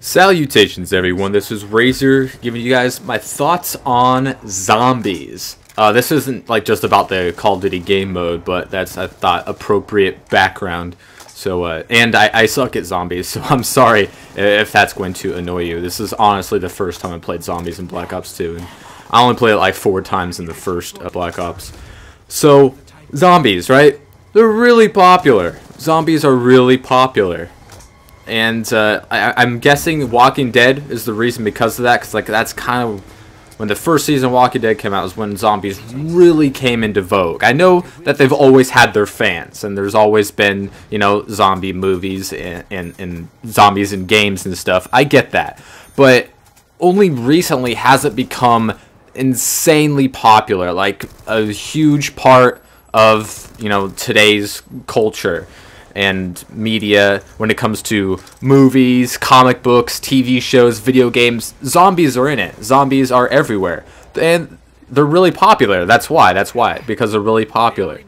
Salutations everyone, this is Razor giving you guys my thoughts on zombies. This isn't like just about the Call of Duty game mode, but that's, I thought, appropriate background. So, and I suck at zombies, so I'm sorry if that's going to annoy you. This is honestly the first time I played zombies in Black Ops 2, and I only played it like 4 times in the first Black Ops. So, zombies, right? They're really popular. Zombies are really popular. And I'm guessing Walking Dead is the reason because of that, because like that's kind of when the first season of Walking Dead came out was when zombies really came into vogue. I know that they've always had their fans, and there's always been, you know, zombie movies and zombies in games and stuff. I get that, but only recently has it become insanely popular, like a huge part of, you know, today's culture and media when it comes to movies, comic books, TV shows, video games. Zombies are in it. Zombies are everywhere. And they're really popular. That's why, because they're really popular.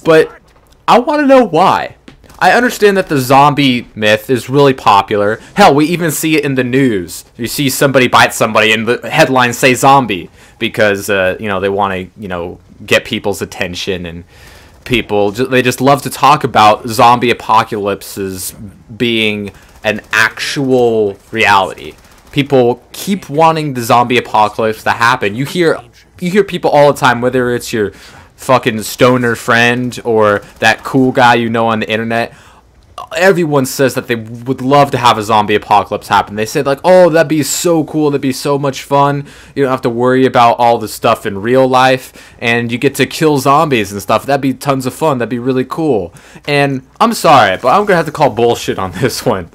But I want to know why. I understand that the zombie myth is really popular. Hell, we even see it in the news. You see somebody bite somebody and the headlines say zombie because, you know, they want to, you know, get people's attention, and people they just love to talk about zombie apocalypses being an actual reality. People keep wanting the zombie apocalypse to happen. You hear people all the time, whether it's your fucking stoner friend or that cool guy you know on the internet. Everyone says that they would love to have a zombie apocalypse happen. They say like, oh, that'd be so cool, that'd be so much fun. You don't have to worry about all the stuff in real life, and you get to kill zombies and stuff. That'd be tons of fun. That'd be really cool. And I'm sorry, but I'm gonna have to call bullshit on this one.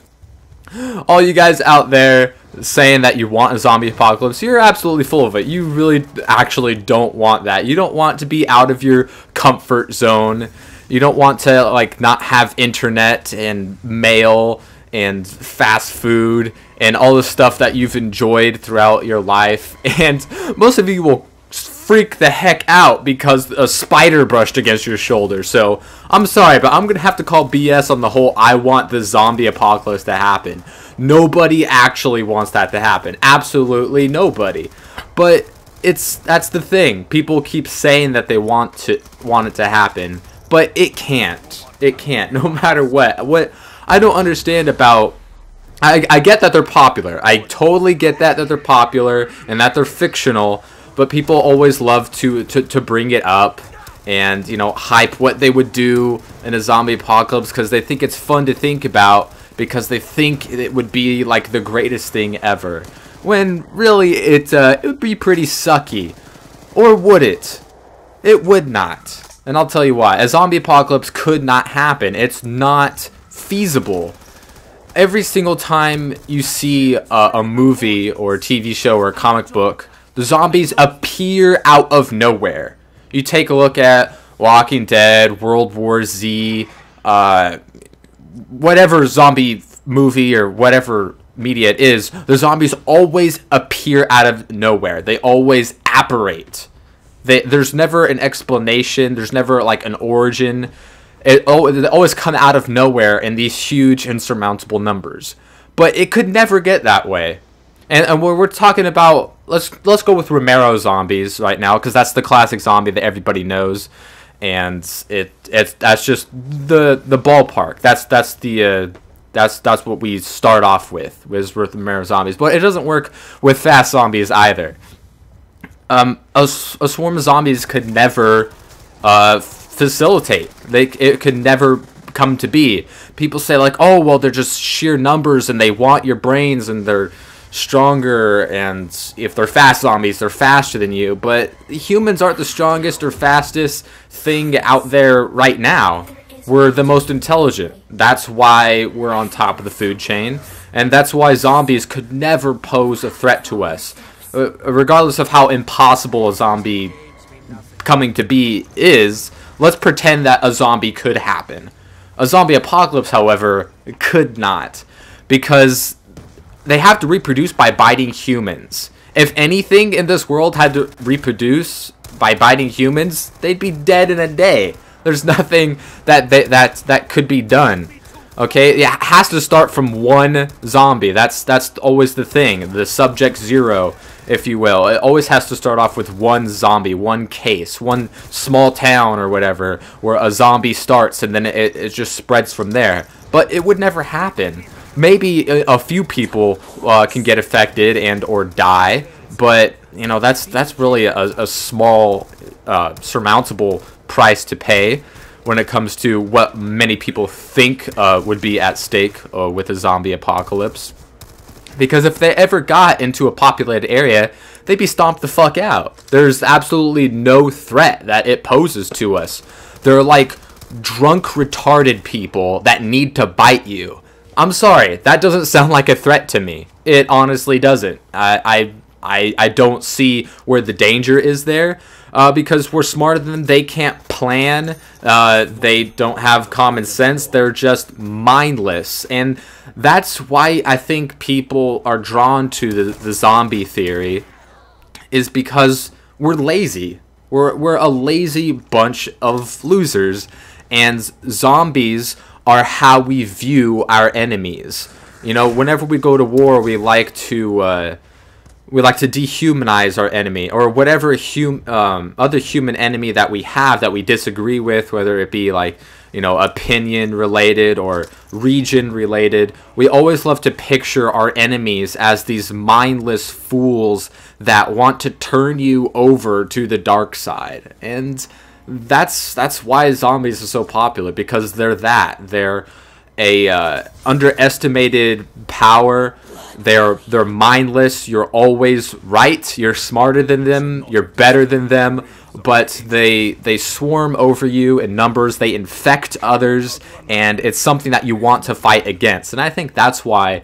All you guys out there saying that you want a zombie apocalypse, you're absolutely full of it. You really actually don't want that. You don't want to be out of your comfort zone. You don't want to like not have internet and mail and fast food and all the stuff that you've enjoyed throughout your life. And most of you will freak the heck out because a spider brushed against your shoulder. So I'm sorry, but I'm gonna have to call BS on the whole I want the zombie apocalypse to happen. Nobody actually wants that to happen. Absolutely nobody. But that's the thing. People keep saying that they want it to happen. But it can't. It can't, no matter what. What I don't understand about... I get that they're popular. I totally get that they're popular and that they're fictional. But people always love to bring it up and, you know, hype what they would do in a zombie apocalypse because they think it's fun to think about, because they think it would be like the greatest thing ever. When really it would be pretty sucky. Or would it? It would not. And I'll tell you why. A zombie apocalypse could not happen. It's not feasible. Every single time you see a movie or a TV show or a comic book, the zombies appear out of nowhere. You take a look at Walking Dead, World War Z, whatever zombie movie or whatever media it is, the zombies always appear out of nowhere. They always apparate. There's never an explanation. There's never like an origin. They always come out of nowhere in these huge insurmountable numbers. But it could never get that way. And we're talking about, let's go with Romero zombies right now, because that's the classic zombie that everybody knows, and that's just the ballpark. That's what we start off with Romero zombies. But it doesn't work with fast zombies either. A swarm of zombies could never facilitate. It could never come to be. People say like, oh, well, they're just sheer numbers and they want your brains and they're stronger, and if they're fast zombies, they're faster than you. But humans aren't the strongest or fastest thing out there right now. We're the most intelligent. That's why we're on top of the food chain, and that's why zombies could never pose a threat to us. Regardless of how impossible a zombie coming to be is, let's pretend that a zombie could happen. A zombie apocalypse, however, could not, because they have to reproduce by biting humans. If anything in this world had to reproduce by biting humans, they'd be dead in a day. There's nothing that could be done. Okay, it has to start from one zombie. That's always the thing. The subject zero, if you will. It always has to start off with one zombie, one case, one small town or whatever, where a zombie starts and then it just spreads from there. But it would never happen. Maybe a few people can get affected and or die, but you know that's really a small surmountable price to pay when it comes to what many people think would be at stake with a zombie apocalypse. Because if they ever got into a populated area, they'd be stomped the fuck out. There's absolutely no threat that it poses to us. They're like drunk, retarded people that need to bite you. I'm sorry, that doesn't sound like a threat to me. It honestly doesn't. I don't see where the danger is there. Because we're smarter than them. They can't plan. They don't have common sense. They're just mindless. And that's why I think people are drawn to the zombie theory, is because we're lazy. We're a lazy bunch of losers. And zombies are how we view our enemies. You know, whenever we go to war, we like to dehumanize our enemy, or whatever other human enemy that we have that we disagree with, whether it be like, you know, opinion related or region related. We always love to picture our enemies as these mindless fools that want to turn you over to the dark side. And that's why zombies are so popular, because they're a underestimated power. They're mindless. You're always right. You're smarter than them. You're better than them. But they swarm over you in numbers. They infect others, and it's something that you want to fight against. And I think that's why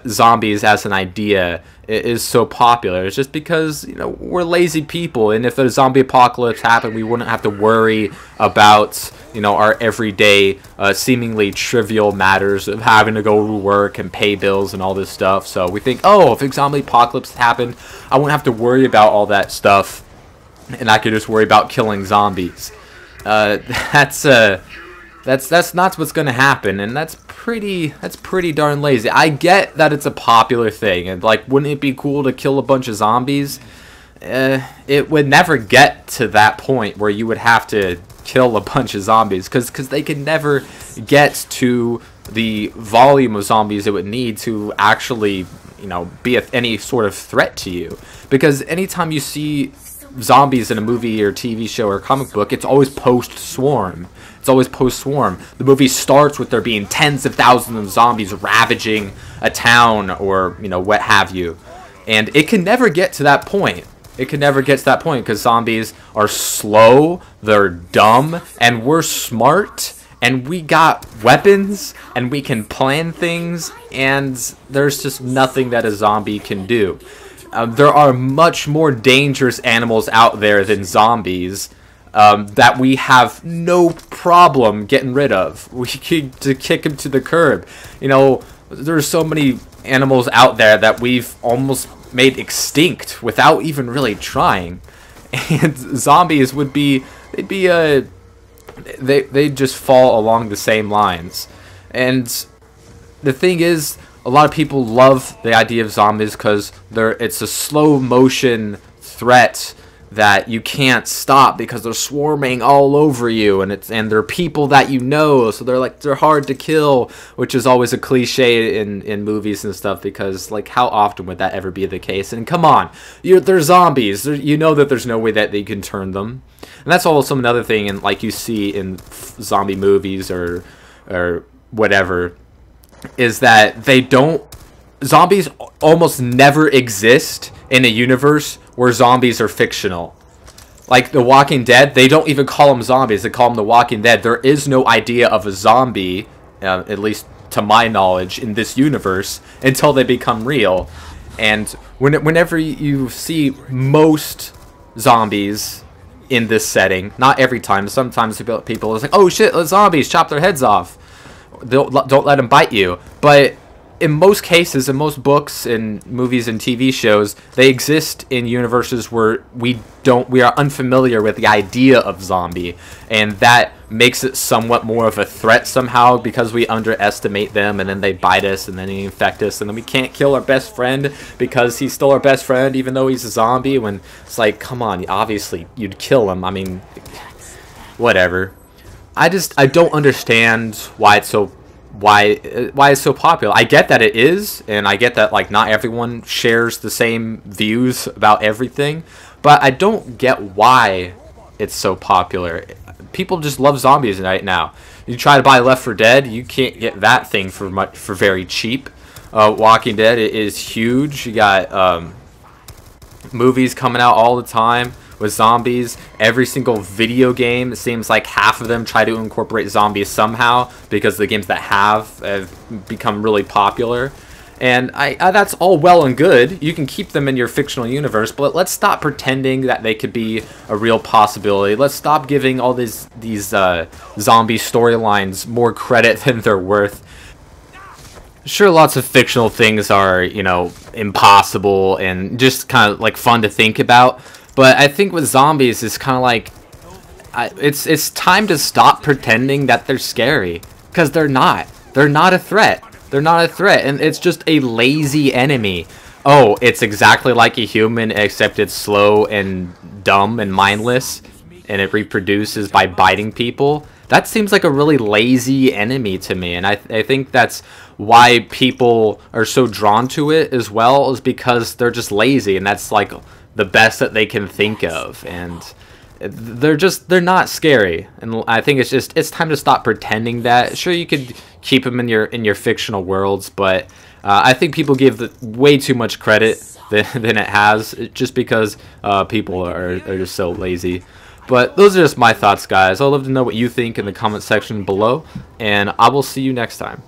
zombies as an idea is so popular. It's just because, you know, we're lazy people, and if a zombie apocalypse happened, we wouldn't have to worry about, you know, our everyday seemingly trivial matters of having to go to work and pay bills and all this stuff. So we think, oh, if a zombie apocalypse happened, I wouldn't have to worry about all that stuff, and I could just worry about killing zombies. That's not what's gonna happen, and that's pretty darn lazy. I get that it's a popular thing, and like, wouldn't it be cool to kill a bunch of zombies? It would never get to that point where you would have to kill a bunch of zombies, because they can never get to the volume of zombies it would need to actually, you know, be any sort of threat to you. Because anytime you see zombies in a movie or TV show or comic book, it's always post-swarm. It's always post-swarm. The movie starts with there being tens of thousands of zombies ravaging a town, or, you know, what have you. And it can never get to that point. It can never get to that point because zombies are slow, they're dumb, and we're smart, and we got weapons, and we can plan things, and there's just nothing that a zombie can do. There are much more dangerous animals out there than zombies that we have no problem getting rid of. We could kick them to the curb. You know, there's so many animals out there that we've almost made extinct without even really trying. And zombies would be, they'd just fall along the same lines. And the thing is, a lot of people love the idea of zombies because it's a slow motion threat that you can't stop because they're swarming all over you, and they're people that you know, so they're hard to kill, which is always a cliche in movies and stuff, because like, how often would that ever be the case? And come on, they're zombies. You know that there's no way that they can turn them. And that's also another thing, and like you see in zombie movies or whatever, is that zombies almost never exist in a universe where zombies are fictional. Like The Walking Dead, they don't even call them zombies, they call them The Walking Dead. There is no idea of a zombie, at least to my knowledge, in this universe until they become real. And whenever you see most zombies in this setting, not every time, sometimes people are like, oh shit, zombies, chop their heads off. Don't let them bite you. But in most cases, in most books and movies and TV shows, they exist in universes where we are unfamiliar with the idea of zombie, and that makes it somewhat more of a threat somehow because we underestimate them, and then they bite us, and then they infect us, and then we can't kill our best friend because he's still our best friend even though he's a zombie. When it's like, come on, obviously you'd kill him. I mean, whatever. I don't understand why it's so popular. I get that it is, and I get that like not everyone shares the same views about everything, but I don't get why it's so popular. People just love zombies right now. You try to buy Left 4 Dead, you can't get that thing for very cheap. Walking Dead is huge. You got movies coming out all the time with zombies. Every single video game, it seems like half of them try to incorporate zombies somehow because the games that have become really popular. And that's all well and good. You can keep them in your fictional universe, but let's stop pretending that they could be a real possibility. Let's stop giving all these zombie storylines more credit than they're worth. Sure, lots of fictional things are, you know, impossible and just kind of like fun to think about. But I think with zombies, it's kind of like, it's time to stop pretending that they're scary. Because they're not. They're not a threat. They're not a threat. And it's just a lazy enemy. Oh, it's exactly like a human, except it's slow and dumb and mindless. And it reproduces by biting people. That seems like a really lazy enemy to me. And I think that's why people are so drawn to it as well, is because they're just lazy. And that's like the best that they can think of, and they're not scary. And I think it's time to stop pretending that. Sure, you could keep them in your fictional worlds, but I think people give way too much credit than it has, just because people are just so lazy. But those are just my thoughts, guys. I'd love to know what you think in the comment section below, and I will see you next time.